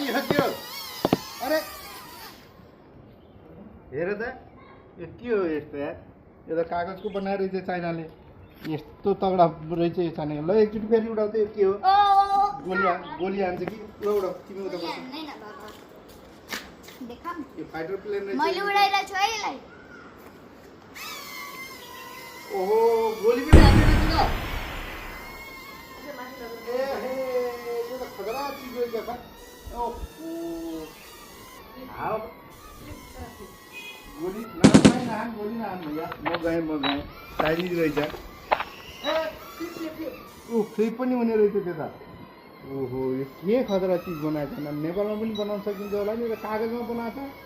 यो के हो अरे हेर त यो के हो यस्तो यार यो त कागजको बनाएर रहेछ चाइनाले यस्तो तगडा रहेछ यो चाइना ल एकचोटि फेरि उडाउ त यो के हो गोली हान्छ कि ल उडाउ तिमी उता बस देखा यो फाइटर प्लेन रहेछ मैले उडाइरा छु है यसलाई ओहो गोली पनि हान्दैन त ए हे यो त खतरा चीज रहेछ त ओहो हाउ गोली नहान गोली नहान भैया म गएँ चाइनिज रहेछ ऊ फेरि पनि हुने रहेछ त्यो त ओहो यो के खतरा चिज बनाएको छ नेपालमा पनि बनाउन सकिन्छ होला नि यो कागजमा बनाएको छ